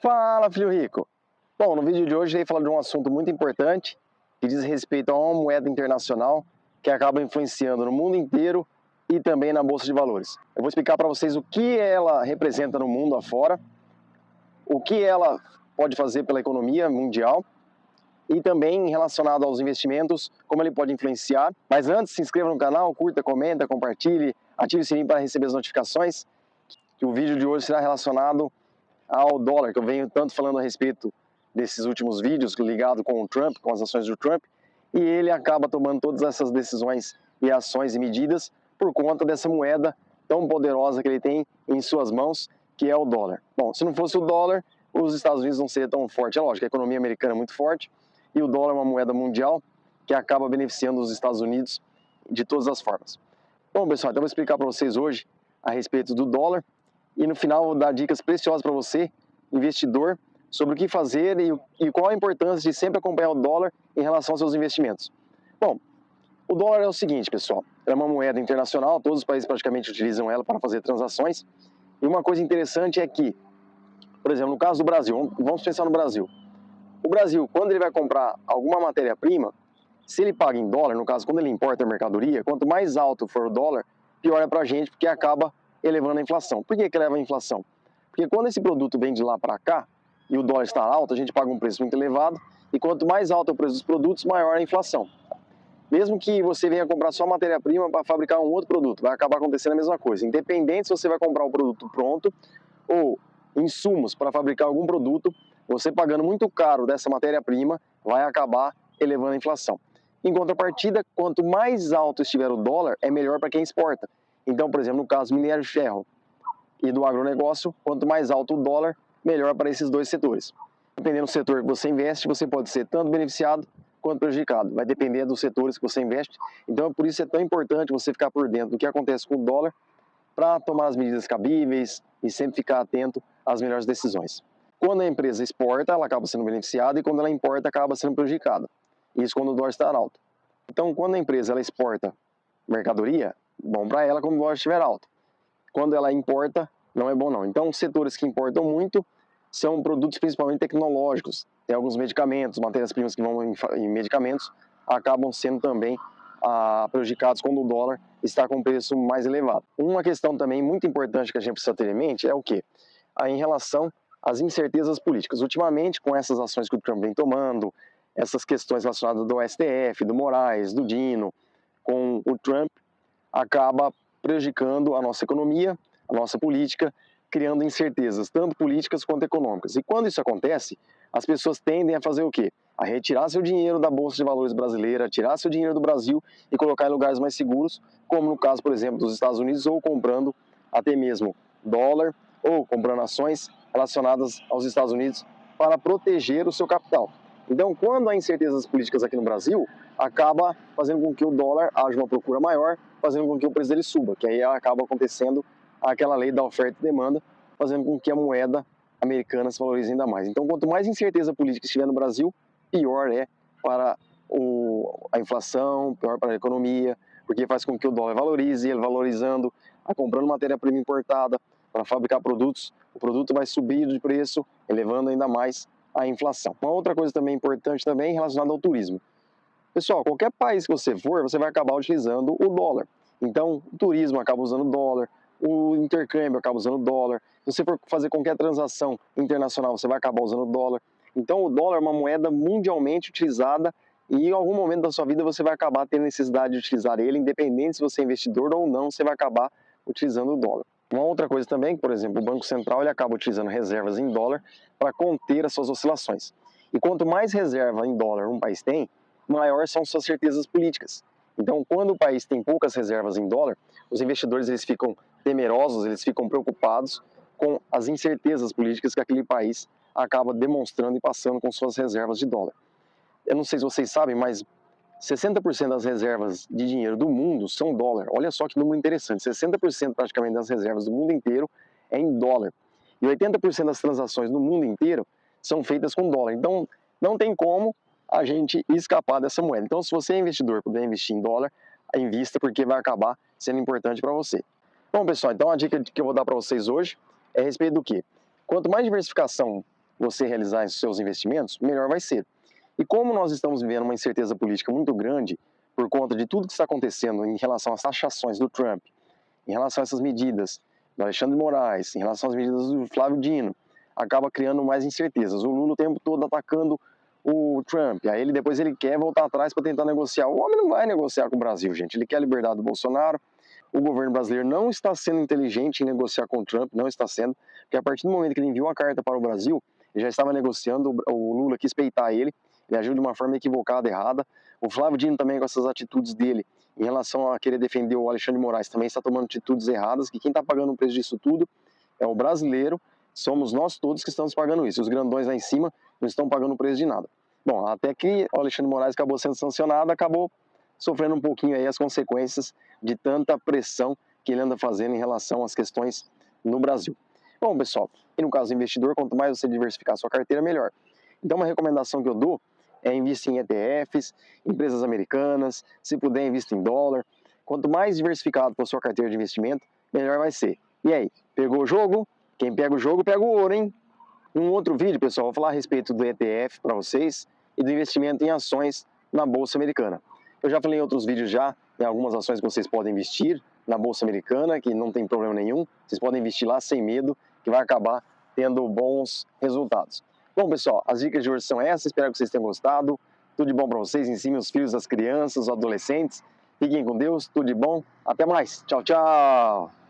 Fala, filho rico! Bom, no vídeo de hoje eu irei falar de um assunto muito importante que diz respeito a uma moeda internacional que acaba influenciando no mundo inteiro e também na Bolsa de Valores. Eu vou explicar para vocês o que ela representa no mundo afora, o que ela pode fazer pela economia mundial e também relacionado aos investimentos, como ele pode influenciar. Mas antes, se inscreva no canal, curta, comenta, compartilhe, ative o sininho para receber as notificações, que o vídeo de hoje será relacionado ao dólar, que eu venho tanto falando a respeito desses últimos vídeos ligado com o Trump, com as ações do Trump, e ele acaba tomando todas essas decisões e ações e medidas por conta dessa moeda tão poderosa que ele tem em suas mãos, que é o dólar. Bom, se não fosse o dólar, os Estados Unidos não seriam tão fortes. É lógico, a economia americana é muito forte e o dólar é uma moeda mundial que acaba beneficiando os Estados Unidos de todas as formas. Bom, pessoal, então eu vou explicar para vocês hoje a respeito do dólar e no final vou dar dicas preciosas para você, investidor, sobre o que fazer e qual a importância de sempre acompanhar o dólar em relação aos seus investimentos. Bom, o dólar é o seguinte, pessoal, é uma moeda internacional, todos os países praticamente utilizam ela para fazer transações, e uma coisa interessante é que, por exemplo, no caso do Brasil, vamos pensar no Brasil. O Brasil, quando ele vai comprar alguma matéria-prima, se ele paga em dólar, no caso, quando ele importa a mercadoria, quanto mais alto for o dólar, pior é para a gente, porque acaba elevando a inflação. Por que eleva a inflação? Porque quando esse produto vem de lá para cá e o dólar está alto, a gente paga um preço muito elevado, e quanto mais alto é o preço dos produtos, maior a inflação. Mesmo que você venha comprar só matéria-prima para fabricar um outro produto, vai acabar acontecendo a mesma coisa. Independente se você vai comprar um produto pronto ou insumos para fabricar algum produto, você pagando muito caro dessa matéria-prima vai acabar elevando a inflação. Em contrapartida, quanto mais alto estiver o dólar, é melhor para quem exporta. Então, por exemplo, no caso do minério de ferro e do agronegócio, quanto mais alto o dólar, melhor para esses dois setores. Dependendo do setor que você investe, você pode ser tanto beneficiado quanto prejudicado. Vai depender dos setores que você investe. Então, por isso é tão importante você ficar por dentro do que acontece com o dólar para tomar as medidas cabíveis e sempre ficar atento às melhores decisões. Quando a empresa exporta, ela acaba sendo beneficiada e quando ela importa, acaba sendo prejudicada. Isso quando o dólar está alto. Então, quando a empresa ela exporta mercadoria, bom para ela quando o dólar estiver alto. Quando ela importa, não é bom não. Então, os setores que importam muito são produtos principalmente tecnológicos. Tem alguns medicamentos, matérias-primas que vão em medicamentos, acabam sendo também prejudicados quando o dólar está com preço mais elevado. Uma questão também muito importante que a gente precisa ter em mente é o quê? Em relação às incertezas políticas. Ultimamente, com essas ações que o Trump vem tomando, essas questões relacionadas do STF, do Moraes, do Dino, com o Trump, acaba prejudicando a nossa economia, a nossa política, criando incertezas, tanto políticas quanto econômicas. E quando isso acontece, as pessoas tendem a fazer o quê? A retirar seu dinheiro da Bolsa de Valores brasileira, tirar seu dinheiro do Brasil e colocar em lugares mais seguros, como no caso, por exemplo, dos Estados Unidos, ou comprando até mesmo dólar, ou comprando ações relacionadas aos Estados Unidos para proteger o seu capital. Então, quando há incertezas políticas aqui no Brasil, acaba fazendo com que o dólar haja uma procura maior, fazendo com que o preço dele suba, que aí acaba acontecendo aquela lei da oferta e demanda, fazendo com que a moeda americana se valorize ainda mais. Então, quanto mais incerteza política estiver no Brasil, pior é para a inflação, pior para a economia, porque faz com que o dólar valorize, ele valorizando, comprando matéria-prima importada para fabricar produtos, o produto vai subir de preço, elevando ainda mais a inflação. Uma outra coisa também importante também relacionada ao turismo. Pessoal, qualquer país que você for, você vai acabar utilizando o dólar. Então, o turismo acaba usando dólar, o intercâmbio acaba usando dólar. Se você for fazer qualquer transação internacional, você vai acabar usando dólar. Então, o dólar é uma moeda mundialmente utilizada e em algum momento da sua vida você vai acabar tendo necessidade de utilizar ele, independente se você é investidor ou não, você vai acabar utilizando o dólar. Uma outra coisa também, por exemplo, o Banco Central ele acaba utilizando reservas em dólar para conter as suas oscilações. E quanto mais reserva em dólar um país tem, maior são suas certezas políticas. Então, quando o país tem poucas reservas em dólar, os investidores eles ficam temerosos, eles ficam preocupados com as incertezas políticas que aquele país acaba demonstrando e passando com suas reservas de dólar. Eu não sei se vocês sabem, mas 60% das reservas de dinheiro do mundo são dólar. Olha só que número interessante, 60% praticamente das reservas do mundo inteiro é em dólar. E 80% das transações no mundo inteiro são feitas com dólar. Então, não tem como a gente escapar dessa moeda. Então, se você é investidor, puder investir em dólar, invista porque vai acabar sendo importante para você. Bom, pessoal, então a dica que eu vou dar para vocês hoje é a respeito do quê? Quanto mais diversificação você realizar os seus investimentos, melhor vai ser. E como nós estamos vivendo uma incerteza política muito grande por conta de tudo que está acontecendo em relação às taxações do Trump, em relação a essas medidas do Alexandre de Moraes, em relação às medidas do Flávio Dino, acaba criando mais incertezas. O Lula o tempo todo atacando o Trump, aí depois ele quer voltar atrás para tentar negociar. O homem não vai negociar com o Brasil, gente. Ele quer a liberdade do Bolsonaro. O governo brasileiro não está sendo inteligente em negociar com o Trump, não está sendo, porque a partir do momento que ele enviou a carta para o Brasil, ele já estava negociando, o Lula quis peitar ele agiu de uma forma equivocada, errada. O Flávio Dino também, com essas atitudes dele, em relação a querer defender o Alexandre de Moraes, também está tomando atitudes erradas, que quem está pagando o preço disso tudo é o brasileiro, somos nós todos que estamos pagando isso. Os grandões lá em cima não estão pagando o preço de nada. Bom, até que o Alexandre de Moraes acabou sendo sancionado, acabou sofrendo um pouquinho aí as consequências de tanta pressão que ele anda fazendo em relação às questões no Brasil. Bom, pessoal, e no caso do investidor, quanto mais você diversificar a sua carteira, melhor. Então, uma recomendação que eu dou é investir em ETFs, empresas americanas, se puder, invista em dólar. Quanto mais diversificado for a sua carteira de investimento, melhor vai ser. E aí, pegou o jogo? Quem pega o jogo, pega o ouro, hein? Em um outro vídeo, pessoal, eu vou falar a respeito do ETF para vocês e do investimento em ações na Bolsa Americana. Eu já falei em outros vídeos já, em algumas ações que vocês podem investir na Bolsa Americana, que não tem problema nenhum. Vocês podem investir lá sem medo, que vai acabar tendo bons resultados. Bom, pessoal, as dicas de hoje são essas. Espero que vocês tenham gostado. Tudo de bom para vocês. Ensinem os filhos, as crianças, os adolescentes. Fiquem com Deus. Tudo de bom. Até mais. Tchau, tchau.